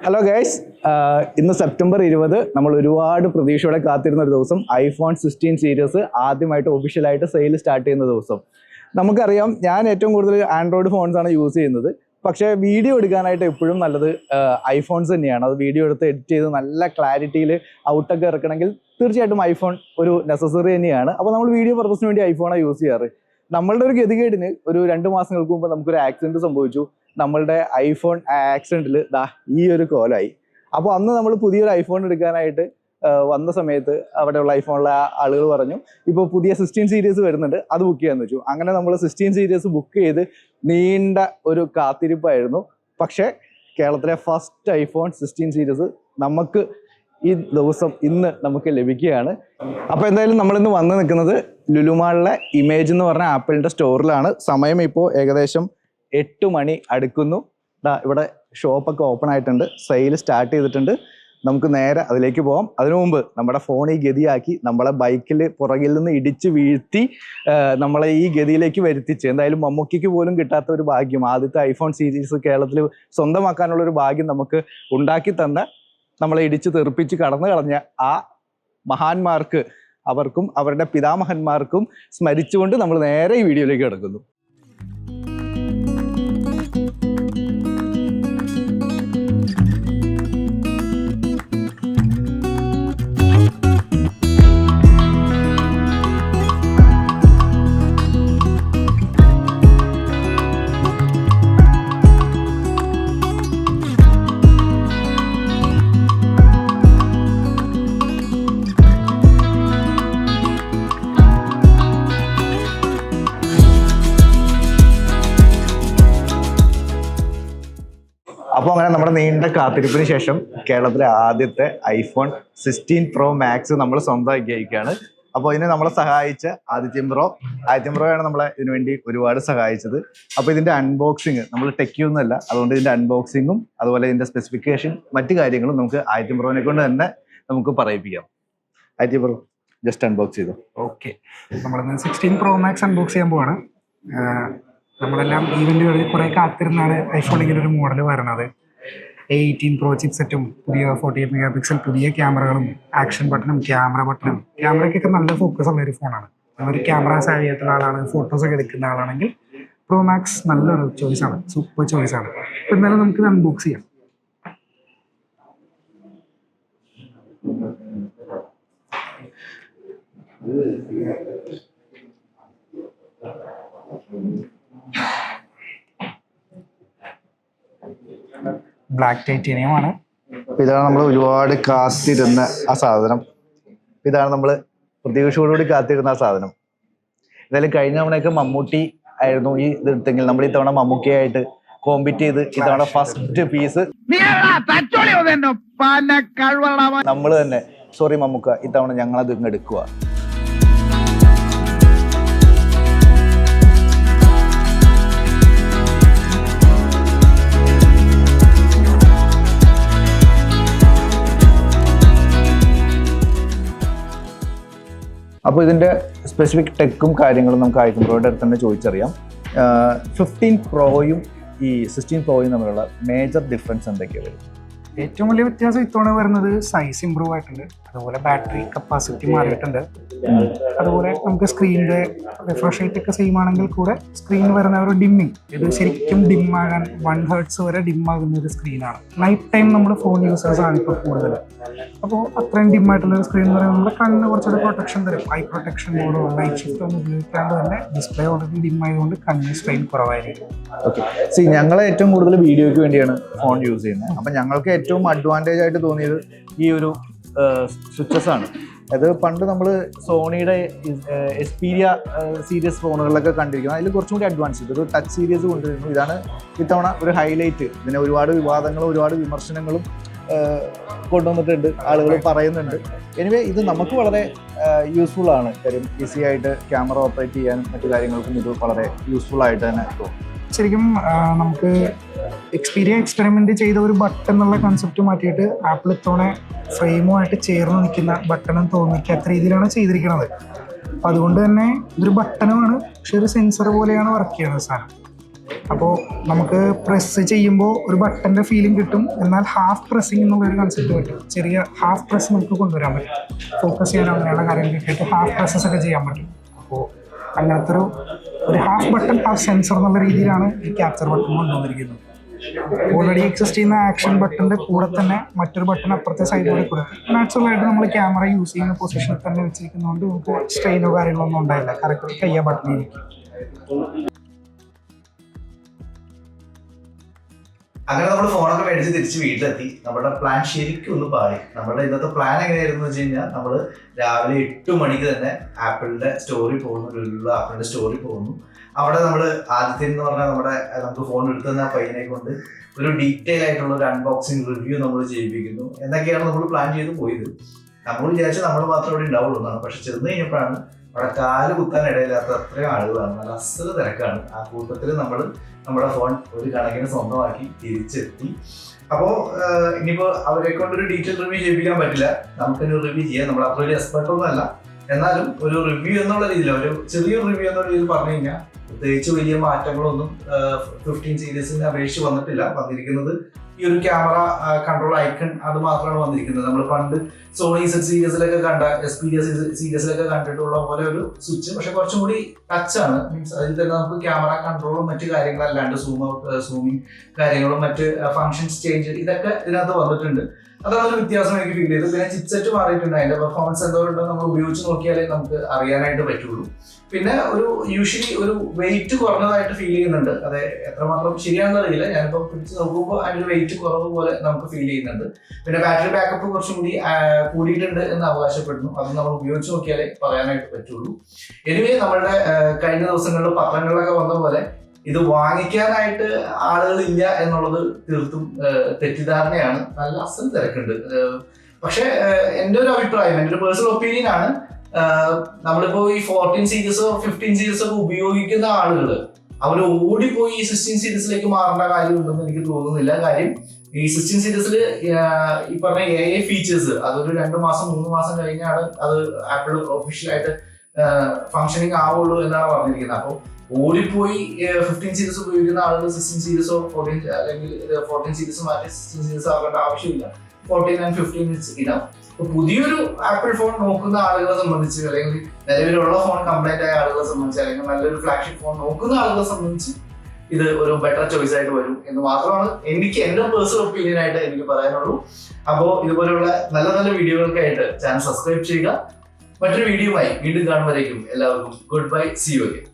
Hello guys, ഇന്ന് September 20 നമ്മൾ ഒരുപാട് പ്രതീക്ഷയോടെ കാത്തിരുന്ന ഒരു ദിവസം. iPhone 16 സീരീസ് ആദ്യമായിട്ട് ഒഫീഷ്യലായിട്ട് സെയിൽ സ്റ്റാർട്ട് ചെയ്യുന്ന ദിവസം. നമുക്കറിയാം, ഞാൻ ഏറ്റവും കൂടുതൽ ആൻഡ്രോയിഡ് ഫോൺസ് ആണ് യൂസ് ചെയ്യുന്നത്. പക്ഷേ വീഡിയോ എടുക്കാനായിട്ട് എപ്പോഴും നല്ലത് ഐഫോൺസ് തന്നെയാണ്. അത് വീഡിയോ എടുത്ത് എഡിറ്റ് ചെയ്ത് നല്ല ക്ലാരിറ്റിയിൽ ഔട്ടൊക്കെ ഇറക്കണമെങ്കിൽ തീർച്ചയായിട്ടും ഐഫോൺ ഒരു നെസസറി തന്നെയാണ്. അപ്പോൾ നമ്മൾ വീഡിയോ പർപ്പസിന് വേണ്ടി ഐഫോണാണ് യൂസ് ചെയ്യാറ്. നമ്മളുടെ ഒരു ഗതികേടിന് ഒരു 2 മാസങ്ങൾക്ക് മുമ്പ് നമുക്കൊരു ആക്സിഡന്റ് സംഭവിച്ചു. നമ്മളുടെ ഐഫോൺ ആക്സിഡന്റിൽ ഈ ഒരു കോലമായി. അപ്പോൾ അന്ന് നമ്മൾ പുതിയൊരു ഐഫോൺ എടുക്കാനായിട്ട് വന്ന സമയത്ത് അവിടെയുള്ള ഐഫോണിലെ ആളുകൾ പറഞ്ഞു, ഇപ്പോൾ പുതിയ 16 സീരീസ് വരുന്നുണ്ട്, അത് ബുക്ക് ചെയ്യാന്ന് വെച്ചു. അങ്ങനെ നമ്മൾ 16 സീരീസ് ബുക്ക് ചെയ്ത് നീണ്ട ഒരു കാത്തിരിപ്പായിരുന്നു. പക്ഷേ കേരളത്തിലെ ഫസ്റ്റ് ഐഫോൺ 16 സീരീസ് നമുക്ക് ഈ ദിവസം ഇന്ന് നമുക്ക് ലഭിക്കുകയാണ്. അപ്പോൾ എന്തായാലും നമ്മളിന്ന് വന്ന് നിൽക്കുന്നത് ലുലു മാളിലെ ഇമേജ് എന്ന് പറഞ്ഞ ആപ്പിളിൻ്റെ സ്റ്റോറിലാണ്. സമയം ഇപ്പോൾ ഏകദേശം 8 മണി അടുക്കുന്നു. ഇവിടെ ഷോപ്പൊക്കെ ഓപ്പൺ ആയിട്ടുണ്ട്, സെയിൽ സ്റ്റാർട്ട് ചെയ്തിട്ടുണ്ട്. നമുക്ക് നേരെ അതിലേക്ക് പോകാം. അതിനു മുമ്പ് നമ്മുടെ ഫോൺ ഈ ഗതിയാക്കി നമ്മളെ ബൈക്കിൽ പുറകിൽ നിന്ന് ഇടിച്ച് വീഴ്ത്തി നമ്മളെ ഈ ഗതിയിലേക്ക് വരുത്തിച്ച്, എന്തായാലും മമ്മൂക്കിക്ക് പോലും കിട്ടാത്ത ഒരു ഭാഗ്യം, ആദ്യത്തെ ഐഫോൺ സീരീസ് കേരളത്തിൽ സ്വന്തമാക്കാനുള്ള ഒരു ഭാഗ്യം നമുക്ക് ഉണ്ടാക്കി തന്ന, നമ്മളെ ഇടിച്ച് തെറിപ്പിച്ച് കടന്നു കളഞ്ഞ ആ മഹാന്മാർക്ക്, അവർക്കും അവരുടെ പിതാമഹന്മാർക്കും സ്മരിച്ചുകൊണ്ട് നമ്മൾ നേരെ ഈ വീഡിയോയിലേക്ക് കിടക്കുന്നു. അപ്പോൾ അങ്ങനെ നമ്മുടെ നീണ്ട കാത്തിരിപ്പിന് ശേഷം കേരളത്തിലെ ആദ്യത്തെ ഐഫോൺ 16 Pro Max നമ്മൾ സ്വന്തമാക്കിയിരിക്കുകയാണ്. അപ്പോൾ ഇതിനെ നമ്മളെ സഹായിച്ച ആദിത്യം ബ്രോയാണ് നമ്മളെ ഇതിനു വേണ്ടി ഒരുപാട് സഹായിച്ചത്. അപ്പോൾ ഇതിൻ്റെ അൺബോക്സിങ് നമ്മൾ ടെക്യൊന്നുമല്ല, അതുകൊണ്ട് ഇതിൻ്റെ അൺബോക്സിങ്ങും അതുപോലെ ഇതിൻ്റെ സ്പെസിഫിക്കേഷൻ മറ്റു കാര്യങ്ങളും നമുക്ക് ആദിത്യം ബ്രോനെ കൊണ്ട് തന്നെ നമുക്ക് പറയിപ്പിക്കാം. ആദിത്യം ബ്രോ ജസ്റ്റ് അൺബോക്സ് ചെയ്തു. ഓക്കെ, നമ്മളിന്ന് 16 Pro Max അൺബോക്സ് ചെയ്യാൻ പോവാണ്. നമ്മളെല്ലാം ഈവൻറ്റുകളിൽ കുറേ കാത്തിരുന്നാണ് ഐഫോൺ ഇങ്ങനെ ഒരു മോഡൽ വരണത്. 18 Pro ചിപ്സെറ്റും പുതിയ 48 MP പുതിയ ക്യാമറകളും ആക്ഷൻ ബട്ടണും ക്യാമറയ്ക്കൊക്കെ നല്ല ഫോക്കസ് ഉള്ള ഒരു ഫോണാണ്. ഒരു ക്യാമറ സാവി ആയിട്ടുള്ള ആളാണ്, ഫോട്ടോസൊക്കെ എടുക്കുന്ന ആളാണെങ്കിൽ Pro Max നല്ലൊരു ചോയ്സാണ്, സൂപ്പർ ചോയ്സാണ്. അപ്പോൾ എന്നാലും നമുക്കിത് അൺബോക്സ് ചെയ്യാം. ബ്ലാക്ക് ടൈറ്റാനിയമാണ്. ഇതാണ് നമ്മൾ ഒരുപാട് കാത്തിരുന്ന ആ സാധനം. ഇതാണ് നമ്മൾ പ്രതീക്ഷയോടുകൂടി കാത്തിരുന്ന ആ സാധനം. എന്തായാലും കഴിഞ്ഞ തവണയൊക്കെ മമ്മൂട്ടി ആയിരുന്നു ഈ ഇതെടുത്തെങ്കിൽ നമ്മൾ ഇത്തവണ മമ്മൂക്കിയായിട്ട് കോമ്പീറ്റ് ചെയ്ത് ഇത്തവണ ഫസ്റ്റ് പീസ് നമ്മൾ തന്നെ, സോറി മമ്മൂക്ക, ഇത്തവണ ഞങ്ങളത് ഇങ്ങ് എടുക്കുക. അപ്പോൾ ഇതിൻ്റെ സ്പെസിഫിക് ടെക്കും കാര്യങ്ങളും നമുക്ക് ആദിത്യം ബ്രോയുടെ അടുത്ത് തന്നെ ചോദിച്ചറിയാം. 15 Proയും ഈ 16 Proയും തമ്മിലുള്ള മേജർ ഡിഫറൻസ് എന്തൊക്കെയാണ് വരും? ഏറ്റവും വലിയ വ്യത്യാസം ഇത്തവണ വരുന്നത് സൈസ് ഇമ്പ്രൂവ് ആയിട്ടുണ്ട്, അതുപോലെ ബാറ്ററി കപ്പാസിറ്റി മാറിയിട്ടുണ്ട്, അതുപോലെ നമുക്ക് സ്ക്രീനിൻ്റെ റിഫ്രഷ് റേറ്റ് ഒക്കെ സെയിം ആണെങ്കിൽ കൂടെ സ്ക്രീൻ വരുന്ന ഒരു ഡിമ്മിങ്, ഇത് ശരിക്കും ഡിമ്മാകാൻ 1 Hz വരെ ഡിമ്മാകുന്ന ഒരു സ്ക്രീനാണ്. നൈറ്റ് ടൈം നമ്മൾ ഫോൺ യൂസേഴ്സ് ആണ് ഇപ്പോൾ കൂടുതൽ. അപ്പോൾ അത്രയും ഡിമ്മായിട്ടുള്ളൊരു സ്ക്രീൻ എന്ന് പറയുമ്പോൾ നമ്മുടെ കണ്ണിന് കുറച്ചുകൂടി പ്രൊട്ടക്ഷൻ തരും. ഐ പ്രൊട്ടക്ഷൻ മോഡോ നൈറ്റ് ഷിഫ്റ്റ് ഒന്നും ഉപയോഗിക്കാണ്ട് തന്നെ ഡിസ്പ്ലേ ഓൾറെഡി ഡിമ്മായതുകൊണ്ട് കണ്ണിന് സ്ട്രെയിൻ കുറവായിരിക്കും. ഓക്കെ, ഞങ്ങൾ ഏറ്റവും കൂടുതൽ വീഡിയോയ്ക്ക് വേണ്ടിയാണ് ഫോൺ യൂസ് ചെയ്യുന്നത്. അപ്പം ഞങ്ങൾക്ക് ഏറ്റവും അഡ്വാൻറ്റേജ് ആയിട്ട് തോന്നിയത് ഈ ഒരു സ്വിച്ചസ് ആണ്. അത് പണ്ട് നമ്മൾ സോണിയുടെ എക്സ്പീരിയ സീരീസ് ഫോണുകളിലൊക്കെ കണ്ടിരിക്കുന്നത്, അതിൽ കുറച്ചും കൂടി അഡ്വാൻസ് ചെയ്ത് ഒരു ടച്ച് സീരീസ് കൊണ്ടുവരുന്നു. ഇതാണ് ഇത്തവണ ഒരു ഹൈലൈറ്റ്. ഇതിനെ ഒരുപാട് വിവാദങ്ങളും ഒരുപാട് വിമർശനങ്ങളും കൊണ്ടുവന്നിട്ടുണ്ട്, ആളുകൾ പറയുന്നുണ്ട്. എനിവേ ഇത് നമുക്ക് വളരെ യൂസ്ഫുൾ ആണ്. കാര്യം ഈസി ആയിട്ട് ക്യാമറ ഓപ്പറേറ്റ് ചെയ്യാനും മറ്റു കാര്യങ്ങൾക്കും ഇത് വളരെ യൂസ്ഫുൾ ആയിട്ട് തന്നെ തോന്നും. ശരിക്കും നമുക്ക് എക്സ്പെരിമെന്റ് ചെയ്ത ഒരു ബട്ടൺ എന്നുള്ള കൺസെപ്റ്റ് മാറ്റിയിട്ട് ആപ്പിൾ ഇത്തവണ ഫ്രെയിമുമായിട്ട് ചേർന്ന് നിൽക്കുന്ന ബട്ടണും തോന്നിക്കാത്ത രീതിയിലാണ് ചെയ്തിരിക്കുന്നത്. അപ്പം അതുകൊണ്ട് തന്നെ ഇതൊരു ബട്ടണുമാണ്, പക്ഷെ ഒരു സെൻസർ പോലെയാണ് വർക്ക് ചെയ്യുന്നത് സാധനം. അപ്പോൾ നമുക്ക് പ്രസ് ചെയ്യുമ്പോൾ ഒരു ബട്ടൻ്റെ ഫീലിംഗ് കിട്ടും, എന്നാൽ ഹാഫ് പ്രസ്സിങ് എന്നുള്ളൊരു കൺസെപ്റ്റ് പറ്റും. ചെറിയ ഹാഫ് പ്രസ് നമുക്ക് കൊണ്ടുവരാൻ പറ്റും, ഫോക്കസ് ചെയ്യാൻ അങ്ങനെയുള്ള കാര്യങ്ങൾ കിട്ടിയിട്ട് ഹാഫ് പ്രസ്സസ് ഒക്കെ ചെയ്യാൻ പറ്റും. അപ്പോൾ അങ്ങനത്തെ ഒരു ഹാഫ് ബട്ടൺ ഹാഫ് സെൻസർ എന്നുള്ള രീതിയിലാണ് ഈ ക്യാപ്ചർ ബട്ടൺ കൊണ്ടുവന്നിരിക്കുന്നത്. ഓൾറെഡി എക്സിസ്റ്റ് ചെയ്യുന്ന ആക്ഷൻ ബട്ടൻ്റെ കൂടെ തന്നെ മറ്റൊരു ബട്ടൺ അപ്പുറത്തെ സൈഡിലൂടെ കൊടുത്ത് നാച്ചുറലായിട്ട് നമ്മൾ ക്യാമറ യൂസ് ചെയ്യുന്ന പൊസിഷനിൽ തന്നെ വെച്ചിരിക്കുന്നതുകൊണ്ട് നമുക്ക് സ്ട്രെയിനോ കാര്യങ്ങളൊന്നും ഉണ്ടായില്ല. കറക്റ്റ് കയ്യ ബട്ടണിലേക്ക്. അങ്ങനെ നമ്മൾ ഫോണൊക്കെ മേടിച്ച് തിരിച്ച് വീട്ടിലെത്തി. നമ്മുടെ പ്ലാൻ ശരിക്കും ഒന്ന് പാടി. നമ്മുടെ ഇന്നത്തെ പ്ലാൻ എങ്ങനെയായിരുന്നു വെച്ച് കഴിഞ്ഞാൽ, നമ്മൾ രാവിലെ 8 മണിക്ക് തന്നെ ആപ്പിളിന്റെ സ്റ്റോറിൽ പോകുന്നു, ലുലുള്ള ആപ്പിളിന്റെ സ്റ്റോറിൽ പോകുന്നു. അവിടെ നമ്മൾ ആദ്യത്തെ എന്ന് പറഞ്ഞാൽ നമുക്ക് ഫോൺ എടുത്തുന്ന പയ്യനെ കൊണ്ട് ഒരു ഡീറ്റെയിൽ ആയിട്ടുള്ള ഒരു അൺബോക്സിങ് റിവ്യൂ നമ്മൾ ചെയ്യിപ്പിക്കുന്നു. എന്നൊക്കെയാണ് നമ്മൾ പ്ലാൻ ചെയ്ത് പോയത്. നമ്മൾ വിചാരിച്ച നമ്മൾ മാത്രം ഇവിടെ ഉണ്ടാവുള്ളൂ എന്നാണ്. പക്ഷെ ചെന്ന് കഴിഞ്ഞപ്പോഴാണ് അവിടെ കാല് കുത്താൻ ഇടയില്ലാത്ത അത്രയും ആളുകളാണ്. നല്ല അസല് തിരക്കാണ്. ആ കൂട്ടത്തിൽ നമ്മുടെ ഫോൺ ഒരു കണക്കിന് സ്വന്തമാക്കി തിരിച്ചെത്തി. അപ്പോൾ ഇനിയിപ്പോൾ അവരെ കൊണ്ടൊരു ഡീറ്റെയിൽ റിവ്യൂ ചെയ്യിപ്പിക്കാൻ പറ്റില്ല. നമുക്കൊരു റിവ്യൂ ചെയ്യാം. നമ്മൾ അത്ര വലിയ എക്സ്പെർട്ടൊന്നും അല്ല. എന്നാലും ഒരു റിവ്യൂ എന്നുള്ള രീതിയിൽ, ഒരു ചെറിയൊരു റിവ്യൂ എന്നുള്ള രീതിയിൽ പറഞ്ഞു കഴിഞ്ഞാൽ പ്രത്യേകിച്ച് വലിയ മാറ്റങ്ങളൊന്നും 15 സീരീസിനെ അപേക്ഷിച്ച് വന്നിരിക്കുന്നത് ഈ ഒരു ക്യാമറ കൺട്രോൾ ഐക്കൺ അത് മാത്രമാണ് വന്നിരിക്കുന്നത്. നമ്മൾ പണ്ട് സോണി സീരീസിലൊക്കെ കണ്ട സീരീസിലൊക്കെ കണ്ടിട്ടുള്ള പോലെ ഒരു സ്വിച്ച്, പക്ഷെ കുറച്ചും കൂടി ടച്ച് ആണ്. മീൻസ് അതിൽ തന്നെ നമുക്ക് ക്യാമറ കൺട്രോളും മറ്റു കാര്യങ്ങളല്ലാണ്ട് സൂമിങ് കാര്യങ്ങളും മറ്റ് ഫങ്ഷൻസ് ചേഞ്ച് ഇതൊക്കെ ഇതിനകത്ത് വന്നിട്ടുണ്ട്. അതാണ് ഒരു വ്യത്യാസം എനിക്ക് ഫീൽ ചെയ്തത്. പിന്നെ ചിപ്സെറ്റ് മാറിയിട്ടുണ്ട്. അതിന്റെ പെർഫോമൻസ് എന്തോരുണ്ടോ നമ്മൾ ഉപയോഗിച്ച് നോക്കിയാലേ നമുക്ക് അറിയാനായിട്ട് പറ്റുള്ളൂ. പിന്നെ യൂഷ്വലി ഒരു വെയിറ്റ് കുറഞ്ഞതായിട്ട് ഫീൽ ചെയ്യുന്നുണ്ട്. അത് എത്രമാത്രം ശരിയാണെന്ന് അറിയില്ല. ഞാനിപ്പോൾ പിടിച്ച് നോക്കുമ്പോൾ അതിന്റെ വെയിറ്റ് കുറവ് പോലെ നമുക്ക് ഫീൽ ചെയ്യുന്നുണ്ട്. പിന്നെ ബാറ്ററി ബാക്കപ്പ് കുറച്ചും കൂടി കൂടിയിട്ടുണ്ട് എന്ന് അവകാശപ്പെടുന്നു. അത് നമ്മൾ ഉപയോഗിച്ച് നോക്കിയാലേ പറയാനായിട്ട് പറ്റുള്ളൂ. എനിവേ നമ്മളുടെ കഴിഞ്ഞ ദിവസങ്ങളിൽ പത്രങ്ങളിലൊക്കെ വന്ന പോലെ ഇത് വാങ്ങിക്കാനായിട്ട് ആളുകളില്ല എന്നുള്ളത് തീർത്തും തെറ്റിദ്ധാരണയാണ്. നല്ല അസൽ തിരക്കുണ്ട്. പക്ഷെ എൻ്റെ ഒരു അഭിപ്രായം, എൻ്റെ ഒരു പേഴ്സണൽ ഒപ്പീനിയൻ ആണ്, നമ്മളിപ്പോ ഈ 14 സീരീസോ 15 സീരീസോ ഒക്കെ ഉപയോഗിക്കുന്ന ആളുകൾ അവർ ഓടിപ്പോയി ഈ 16 സീരീസിലേക്ക് മാറേണ്ട കാര്യം ഉണ്ടെന്ന് എനിക്ക് തോന്നുന്നില്ല. കാര്യം ഈ 16 സീരീസിൽ ഈ പറഞ്ഞ AI ഫീച്ചേഴ്സ് അതൊരു 2 മാസം 3 മാസം കഴിഞ്ഞാണ് അത് ആപ്പിൾ ഒഫീഷ്യലായിട്ട് ഫങ്ഷനിങ് ആവുള്ളൂ എന്നാണ് പറഞ്ഞിരിക്കുന്നത്. അപ്പോൾ ഓടിപ്പോയി 15 സീരീസ് ഉപയോഗിക്കുന്ന ആളുകൾ 16 സീരീസോ 14 അല്ലെങ്കിൽ 14 സീരീസ് മാറ്റി 16 സീരീസ് ആകേണ്ട ആവശ്യമില്ല. 14 and 15 ഇനാവും. പുതിയൊരു ആപ്പിൾ ഫോൺ നോക്കുന്ന ആളുകളെ സംബന്ധിച്ച്, അല്ലെങ്കിൽ നിലവിലുള്ള ഫോൺ കംപ്ലൈന്റ് ആയ ആളുകളെ സംബന്ധിച്ച്, അല്ലെങ്കിൽ നല്ലൊരു ഫ്ലാഗ്ഷിപ്പ് ഫോൺ നോക്കുന്ന ആളുകളെ സംബന്ധിച്ച് ഇത് ഒരു ബെറ്റർ ചോയ്സ് ആയിട്ട് വരും എന്ന് മാത്രമാണ് എൻ്റെ പേഴ്സണൽ ഒപ്പീനിയൻ ആയിട്ട് എനിക്ക് പറയാനുള്ളൂ. അപ്പോൾ ഇതുപോലെയുള്ള നല്ല നല്ല വീഡിയോകൾക്കായിട്ട് ചാനൽ സബ്സ്ക്രൈബ് ചെയ്യുക. മറ്റൊരു വീഡിയോയുമായി വീണ്ടും കാണുമ്പോഴേക്കും എല്ലാവർക്കും good bye, see you again.